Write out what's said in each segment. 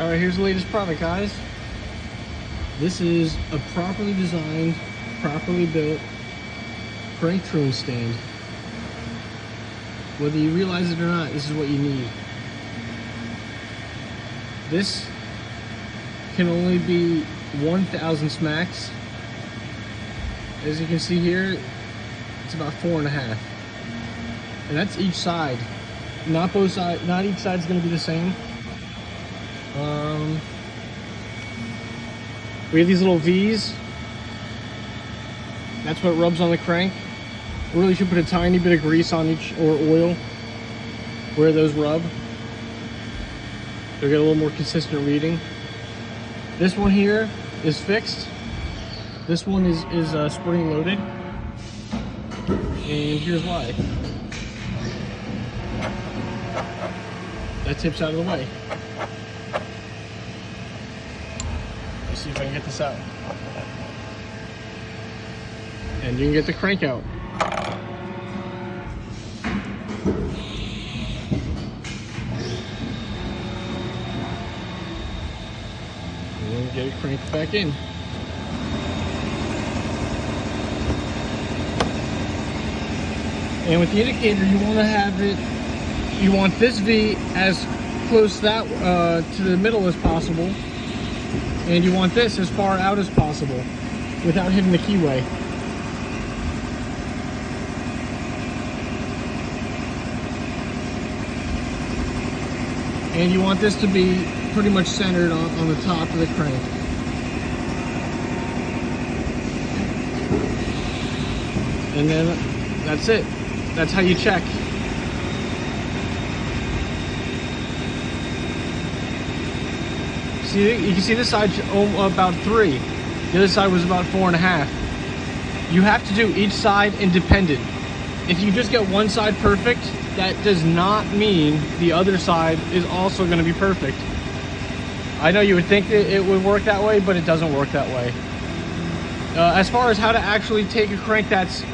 Alright, here's the latest product, guys. This is a properly designed, properly built crank trim stand. Whether you realize it or not, this is what you need. This can only be 1,000 smacks. As you can see here, it's about 4.5. And that's each side. Not both sides, not each side's gonna be the same. We have these little V's. That's what rubs on the crank. Really should put a tiny bit of grease on each, or oil, where those rub. They'll get a little more consistent reading. This one here is fixed. This one is spring loaded. And here's why. That tip's out of the way. Let's see if I can get this out. And you can get the crank out. And then get it cranked back in. And with the indicator, you want to have it, you want this V as close that to the middle as possible, and you want this as far out as possible without hitting the keyway. And you want this to be pretty much centered on the top of the crank. And then that's it. That's how you check. See, you can see this side's about 3. The other side was about 4.5. You have to do each side independent. If you just get one side perfect, that does not mean the other side is also going to be perfect. I know you would think that it would work that way, but it doesn't work that way. As far as how to actually take a crank that's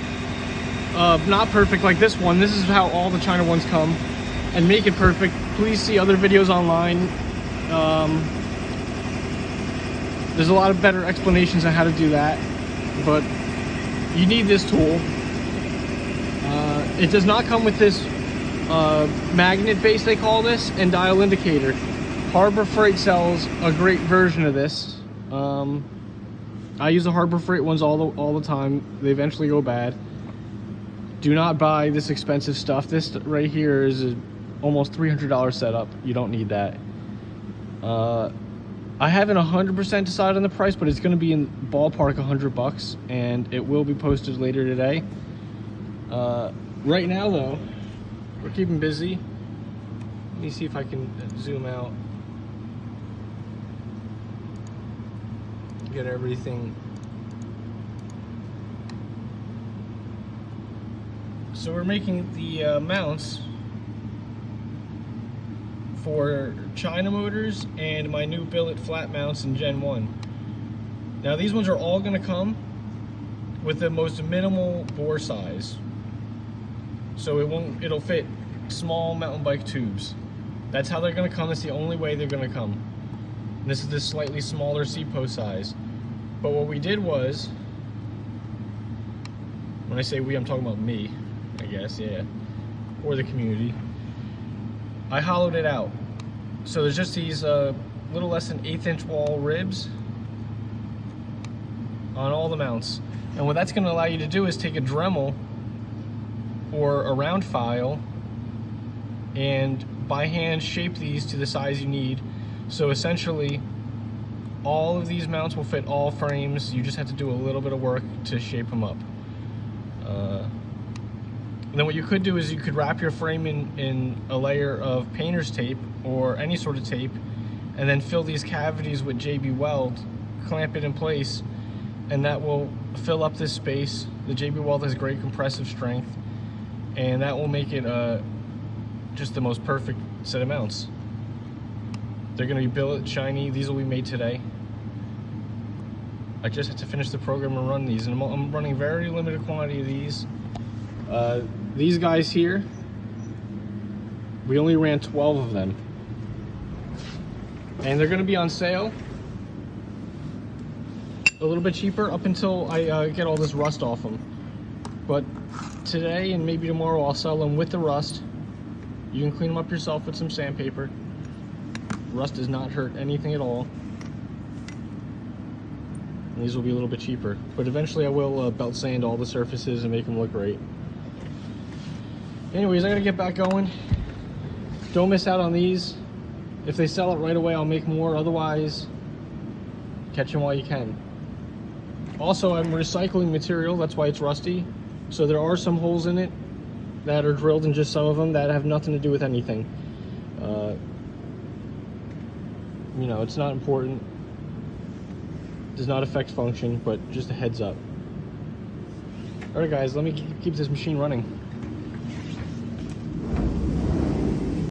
not perfect like this one, this is how all the China ones come, and make it perfect. Please see other videos online. There's a lot of better explanations on how to do that, but you need this tool. It does not come with this magnet base, they call this, and dial indicator. Harbor Freight sells a great version of this. I use the Harbor Freight ones all the time. They eventually go bad. Do not buy this expensive stuff. This right here is a almost $300 setup. You don't need that. I haven't 100% decided on the price, but it's going to be in ballpark $100, and it will be posted later today. Right now, though, we're keeping busy. Let me see if I can zoom out. Get everything. So we're making the mounts for China motors and my new billet flat mounts in Gen 1. Now these ones are all going to come with the most minimal bore size. So it'll fit small mountain bike tubes. That's how they're going to come. That's the only way they're going to come. And this is this slightly smaller seat post size. But what we did was, when I say we, I'm talking about me, I guess, yeah, or the community. I hollowed it out. So there's just these little less than 1/8 inch wall ribs on all the mounts. And what that's going to allow you to do is take a Dremel or a round file and by hand shape these to the size you need. So essentially all of these mounts will fit all frames. You just have to do a little bit of work to shape them up. And then what you could do is you could wrap your frame in a layer of painter's tape or any sort of tape, and then fill these cavities with JB Weld, clamp it in place, and that will fill up this space. The JB Weld has great compressive strength, and that will make it just the most perfect set of mounts. They're going to be billet shiny. These will be made today. I just have to finish the program and run these, and I'm running very limited quantity of these. These guys here, we only ran 12 of them. And they're gonna be on sale a little bit cheaper up until I get all this rust off them. But today and maybe tomorrow I'll sell them with the rust. You can clean them up yourself with some sandpaper. Rust does not hurt anything at all. And these will be a little bit cheaper. But eventually I will belt sand all the surfaces and make them look great. Anyways, I gotta get back going. Don't miss out on these. If they sell it right away, I'll make more. Otherwise, catch them while you can. Also, I'm recycling material. That's why it's rusty. So there are some holes in it that are drilled in just some of them that have nothing to do with anything. You know, it's not important. Does not affect function, but just a heads up. All right, guys, let me keep this machine running.